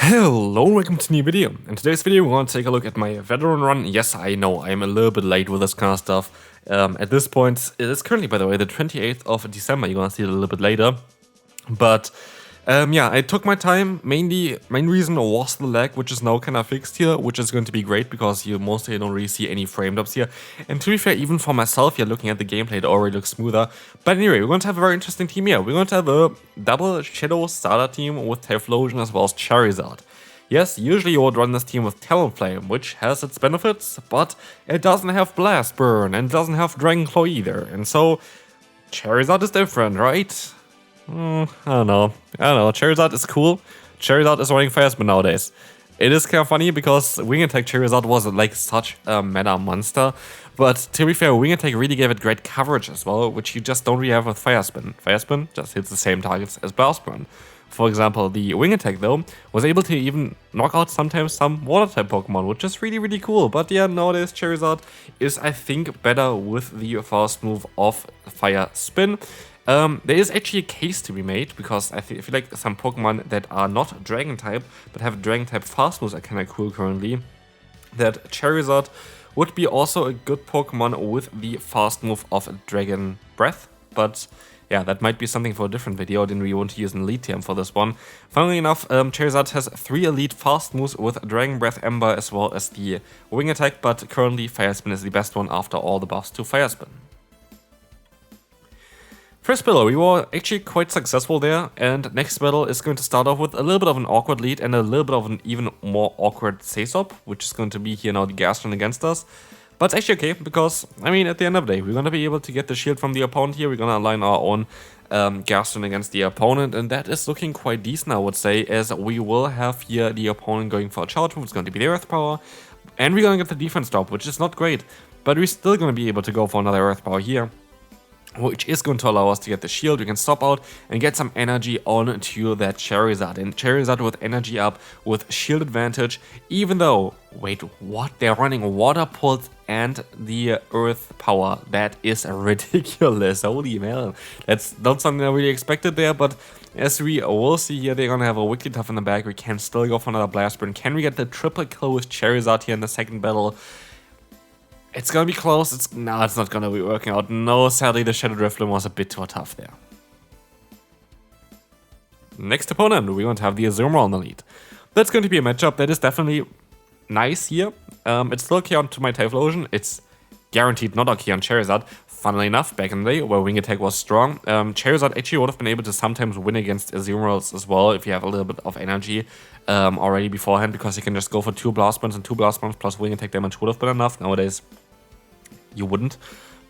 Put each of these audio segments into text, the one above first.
Hello and welcome to a new video. In today's video we're going to take a look at my veteran run. Yes, I know I'm a little bit late with this kind of stuff. At this point, it is currently, by the way, the 28th of December. You're going to see it a little bit later. But yeah, I took my time. Main reason was the lag, which is now kind of fixed here, which is going to be great because you mostly don't really see any frame drops here. And to be fair, even for myself, you're looking at the gameplay, it already looks smoother. But anyway, we're going to have a very interesting team here. We're going to have a double Shadow starter team with Typhlosion as well as Charizard. Yes, usually you would run this team with Talonflame, which has its benefits, but it doesn't have Blast Burn and it doesn't have Dragon Claw either. And so Charizard is different, right? I don't know. Charizard is cool. Charizard is running Fire Spin nowadays. It is kind of funny because Wing Attack Charizard was like such a meta monster. But to be fair, Wing Attack really gave it great coverage as well, which you just don't really have with Fire Spin. Fire Spin just hits the same targets as Blast Burn. For example, the Wing Attack though was able to even knock out sometimes some Water type Pokemon, which is really, really cool. But yeah, nowadays Charizard is, I think, better with the fast move of Fire Spin. There is actually a case to be made, because I feel like some Pokemon that are not Dragon type, but have Dragon type fast moves are kind of cool currently. That Charizard would be also a good Pokemon with the fast move of Dragon Breath, but yeah, that might be something for a different video. I didn't really want to use an elite term for this one. Funnily enough, Charizard has 3 elite fast moves with Dragon Breath, Ember, as well as the Wing Attack, but currently Fire Spin is the best one after all the buffs to Fire Spin. First battle, we were actually quite successful there, and next battle is going to start off with a little bit of an awkward lead and a little bit of an even more awkward Sesop, which is going to be here now the Gastron against us. But it's actually okay, because, I mean, at the end of the day, we're going to be able to get the shield from the opponent here. We're going to align our own Gastron against the opponent, and that is looking quite decent, I would say, as we will have here the opponent going for a charge move. It's going to be the Earth Power, and we're going to get the defense drop, which is not great, but we're still going to be able to go for another Earth Power here, which is going to allow us to get the shield. We can stop out and get some energy on to that Charizard. And Charizard with energy up, with shield advantage, even though, wait, what? They're running Water Pulse and the Earth Power. That is ridiculous. Holy hell. That's not something I really expected there, but as we will see here, they're going to have a Wigglytuff in the back. We can still go for another Blast Burn. Can we get the triple kill with Charizard here in the second battle? It's gonna be close. No, it's not gonna be working out. No, sadly, the Shadow Drifloon was a bit too tough there. Next opponent, we're going to have the Azumarill on the lead. That's going to be a matchup that is definitely nice here. It's still okay on to my Typhlosion. It's guaranteed not okay on Charizard. Funnily enough, back in the day where Wing Attack was strong, Charizard actually would have been able to sometimes win against Azumarills as well if you have a little bit of energy already beforehand, because you can just go for 2 Blast Burns, and 2 Blast Burns plus Wing Attack damage would have been enough. Nowadays, you wouldn't.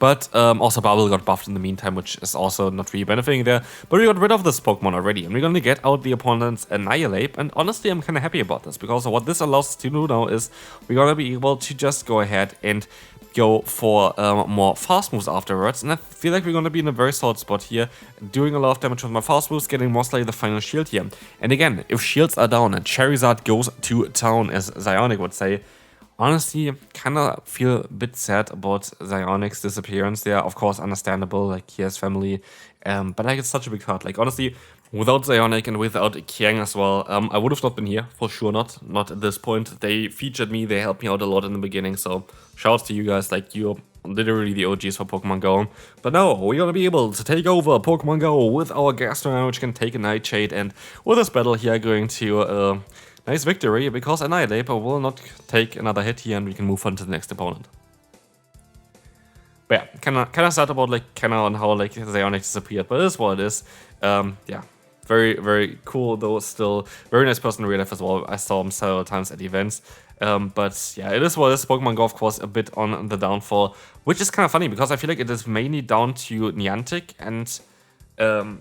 But also Bubble got buffed in the meantime, which is also not really benefiting there. But we got rid of this Pokemon already, and we're going to get out the opponent's Annihilate. And honestly, I'm kind of happy about this, because what this allows us to do now is we're going to be able to just go ahead and go for more fast moves afterwards. And I feel like we're going to be in a very solid spot here, doing a lot of damage with my fast moves, getting most likely the final shield here. And again, if shields are down and Charizard goes to town, as Zionic would say, honestly, kind of feel a bit sad about Zionic's disappearance there. Of course, understandable, like, he has family, but like, it's such a big hurt. Like, honestly, without Zionic and without Kiang as well, I would have not been here, for sure not at this point. They featured me, they helped me out a lot in the beginning, so shouts to you guys, like, you're literally the OGs for Pokemon Go. But no, we're gonna be able to take over Pokemon Go with our Gastron, which can take a Nightshade, and with this battle here, going to nice victory, because Annihilate will not take another hit here, and we can move on to the next opponent. But yeah, kind of sad about like on how like Zionic disappeared, but it is what it is. Yeah, very, very cool though. Still very nice person in real life as well. I saw him several times at events. But yeah, it is what it is. Pokemon Go, of course, a bit on the downfall, which is kind of funny because I feel like it is mainly down to Niantic, and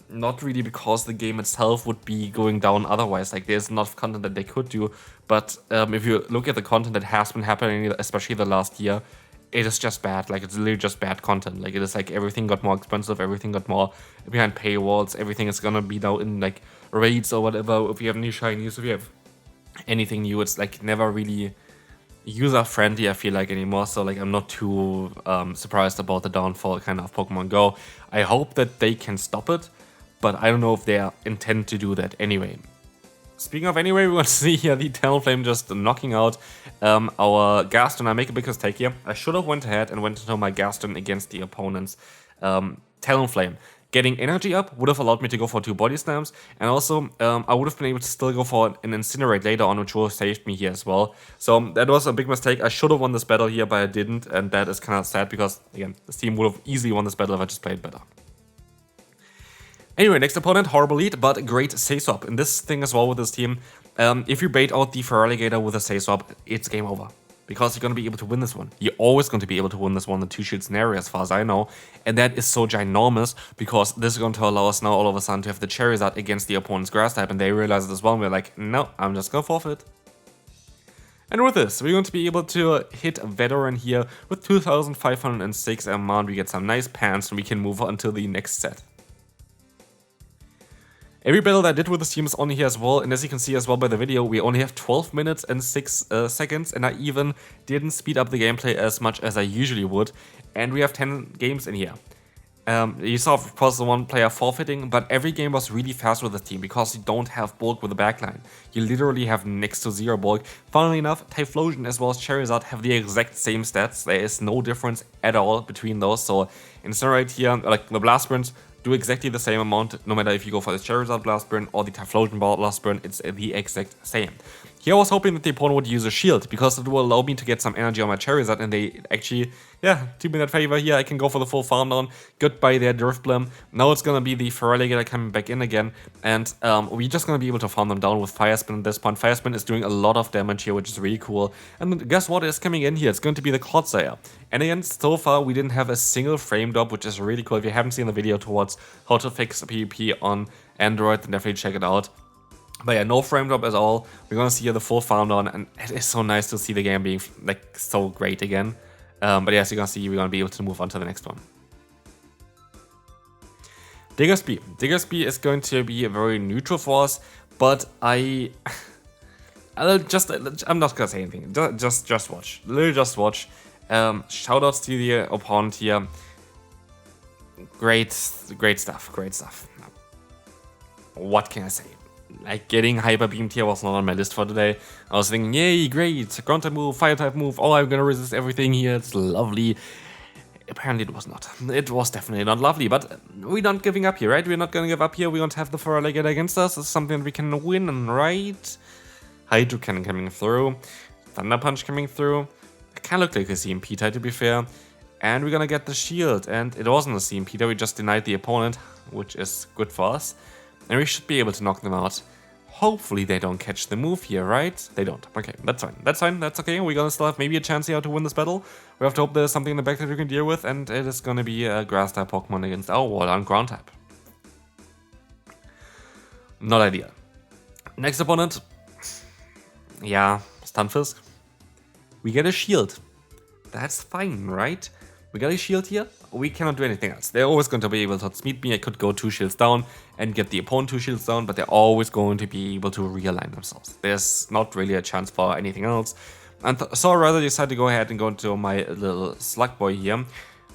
not really because the game itself would be going down otherwise. Like, there's enough content that they could do, but if you look at the content that has been happening, especially the last year, it is just bad. Like, it's literally just bad content. Like, it is like everything got more expensive, everything got more behind paywalls, everything is gonna be now in like raids or whatever. If you have new shinies, if you have anything new, it's like never really user-friendly, I feel like, anymore. So like, I'm not too surprised about the downfall kind of Pokemon Go. I hope that they can stop it, but I don't know if they intend to do that anyway. speaking of anyway, we want to see here the Talonflame just knocking out our Gaston. I make a big mistake here. I should have went ahead and went into my Gaston against the opponent's Talonflame. Getting energy up would have allowed me to go for 2 body slams, and also I would have been able to still go for an Incinerate later on, which would have saved me here as well. So that was a big mistake. I should have won this battle here, but I didn't, and that is kind of sad because, again, this team would have easily won this battle if I just played better. Anyway, next opponent, horrible lead, but great say-swap. In this thing as well with this team, if you bait out the Feraligatr with a say-swap, it's game over. Because you're going to be able to win this one. You're always going to be able to win this one in 2-shield scenario as far as I know. And that is so ginormous because this is going to allow us now all of a sudden to have the Charizard against the opponent's grass type. And they realize it as well and we're like, no, I'm just going to forfeit. And with this, we're going to be able to hit Veteran here with 2506 amount. We get some nice pants and we can move on to the next set. Every battle that I did with this team is on here as well, and as you can see as well by the video, we only have 12 minutes and 6 seconds, and I even didn't speed up the gameplay as much as I usually would, and we have 10 games in here. You saw, of course, the one player forfeiting, but every game was really fast with this team because you don't have bulk with the backline. You literally have next to 0 bulk. Funnily enough, Typhlosion as well as Charizard have the exact same stats. There is no difference at all between those, so Incinerate here, like the Blast Sprint, do exactly the same amount, no matter if you go for the Charizard Blast Burn or the Typhlosion Blast Burn, it's the exact same. Here I was hoping that the opponent would use a shield, because it will allow me to get some energy on my Charizard, and they actually, yeah, do me that favor here. I can go for the full farm down. Goodbye there, Drifblim. Now it's gonna be the Feraligatr coming back in again, and we're just gonna be able to farm them down with Fire Spin at this point. Fire Spin is doing a lot of damage here, which is really cool. And guess what is coming in here? It's going to be the Clodsire. And again, so far we didn't have a single frame drop, which is really cool. If you haven't seen the video towards how to fix PvP on Android, then definitely check it out. But yeah, no frame drop at all. We're gonna see here the full farm down, and it is so nice to see the game being like so great again. But yeah, as you're gonna see, we're gonna be able to move on to the next one. Diggersby. Diggersby is going to be very neutral for us, but I'm not gonna say anything. Just watch. Literally just watch. Shoutouts to the opponent here. Great stuff. What can I say? Like, getting Hyper Beamed here was not on my list for today. I was thinking, yay, great, ground type move, fire type move, oh, I'm gonna resist everything here, it's lovely. Apparently it was not. It was definitely not lovely, but we're not giving up here, right? We're not gonna give up here, we don't have the Feraligatr against us, it's something that we can win, right? Hydro Cannon coming through, Thunder Punch coming through. It kinda looked like a CMP type, to be fair. And we're gonna get the shield, and it wasn't a CMP type, we just denied the opponent, which is good for us. And we should be able to knock them out. Hopefully they don't catch the move here, right? They don't. Okay, that's fine. That's fine. That's okay. We're gonna still have maybe a chance here to win this battle. We have to hope there's something in the back that we can deal with, and it is gonna be a grass type Pokemon against our water and ground type. Not ideal. Next opponent. Yeah, Stunfisk. We get a shield. That's fine, right? We got a shield here, we cannot do anything else. They're always going to be able to outspeed me. I could go 2 shields down and get the opponent 2 shields down, but they're always going to be able to realign themselves. There's not really a chance for anything else. And so I rather decide to go ahead and go into my little Slug Boy here.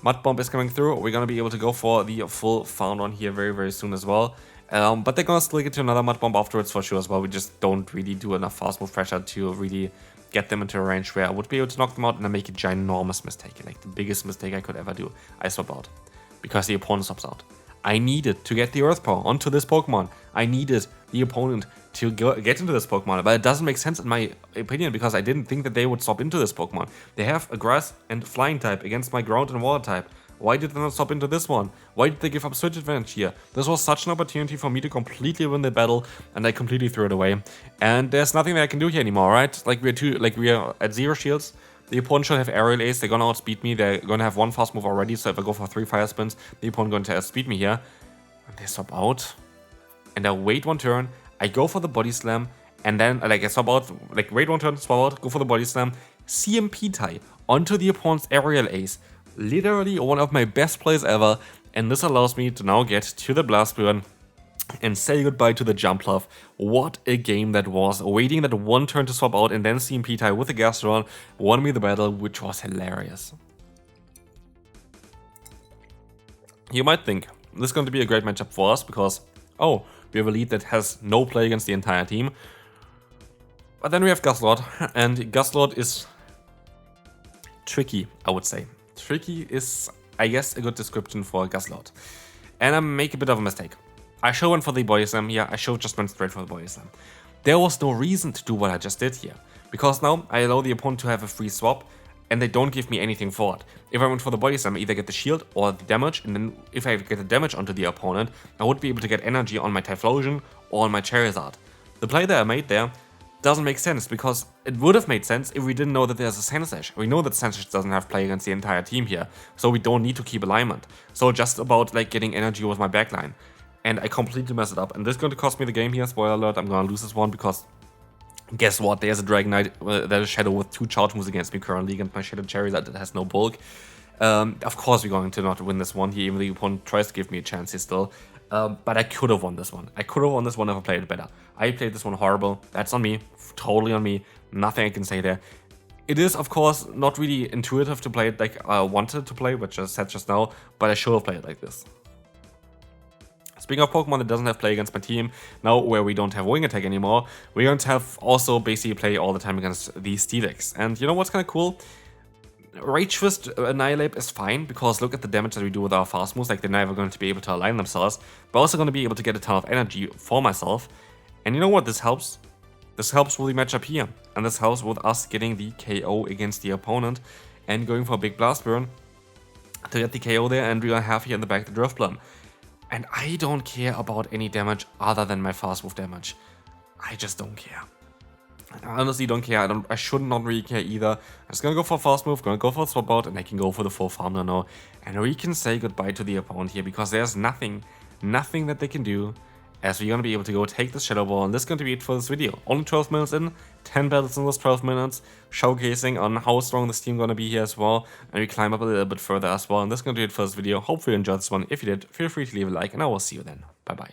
Mud Bomb is coming through. We're going to be able to go for the full farm on here very, very soon as well. But they're going to still get to another Mud Bomb afterwards for sure as well. We just don't really do enough fast move pressure to really get them into a range where I would be able to knock them out, and I make a ginormous mistake, like the biggest mistake I could ever do. I swap out because the opponent swaps out. I needed to get the Earth Power onto this Pokemon. I needed the opponent to get into this Pokemon, but it doesn't make sense in my opinion because I didn't think that they would swap into this Pokemon. They have a Grass and Flying type against my Ground and Water type. Why did they not swap into this one? Why did they give up Switch Advantage here? This was such an opportunity for me to completely win the battle, and I completely threw it away. And there's nothing that I can do here anymore, right? Like we are at 0 shields. The opponent should have Aerial Ace. They're gonna outspeed me. They're gonna have 1 fast move already. So if I go for 3 Fire Spins, the opponent going to outspeed me here. And they swap out. And I wait 1 turn. I go for the Body Slam, and then I swap out. Like wait 1 turn, swap out, go for the Body Slam. CMP tie onto the opponent's Aerial Ace. Literally one of my best plays ever, and this allows me to now get to the Blast Burn and say goodbye to the Jumpluff. What a game that was. Waiting that 1 turn to swap out and then CMP tie with the Gastrodon won me the battle, which was hilarious. You might think this is going to be a great matchup for us because, oh, We have a lead that has no play against the entire team. But then we have Lostheart, and Lostheart is tricky, I would say. Tricky is, I guess, a good description for Lostheart. And I make a bit of a mistake. I should went for the body slam here, I should just went straight for the body slam. There was no reason to do what I just did here, because now I allow the opponent to have a free swap, and they don't give me anything for it. If I went for the body slam, I either get the shield or the damage, and then if I get the damage onto the opponent, I would be able to get energy on my Typhlosion or on my Charizard. The play that I made there doesn't make sense, because it would have made sense if we didn't know that there's a Sandslash. We know that Sandslash doesn't have play against the entire team here, so we don't need to keep alignment. So just about like getting energy with my backline. And I completely messed it up, and this is going to cost me the game here. Spoiler alert, I'm going to lose this one, because guess what, there's a Dragonite, there's a Shadow with 2 charge moves against me currently, against my Shadow Charizard that has no bulk. Of course we're going to not win this one here, even though the opponent tries to give me a chance here still. But I could have won this one. I could have won this one if I played it better. I played this one horrible. That's on me. Totally on me. Nothing I can say there. It is, of course, not really intuitive to play it like I wanted to play, which I said just now, but I should have played it like this. Speaking of Pokemon that doesn't have play against my team, now where we don't have Wing Attack anymore, we're going to have also basically play all the time against these Steelix. And you know what's kind of cool? Rage Fist Annihilate is fine, because look at the damage that we do with our fast moves, like they're never going to be able to align themselves, but also going to be able to get a ton of energy for myself. And you know what this helps? This helps with the matchup here, and this helps with us getting the KO against the opponent and going for a big Blast Burn to get the KO there, and we are have here in the back the Drifblim. And I don't care about any damage other than my fast move damage. I just don't care. I honestly don't care. I should not really care either. I'm just gonna go for fast move, gonna go for swap out, and I can go for the full farm now. And we can say goodbye to the opponent here, because there's nothing that they can do, as we're gonna be able to go take this Shadow Ball. And this is going to be it for this video. Only 12 minutes in, 10 battles in those 12 minutes, showcasing on how strong this team gonna be here as well. And we climb up a little bit further as well. And this is gonna do it for this video. Hopefully you enjoyed this one. If you did, feel free to leave a like, and I will see you then. Bye bye.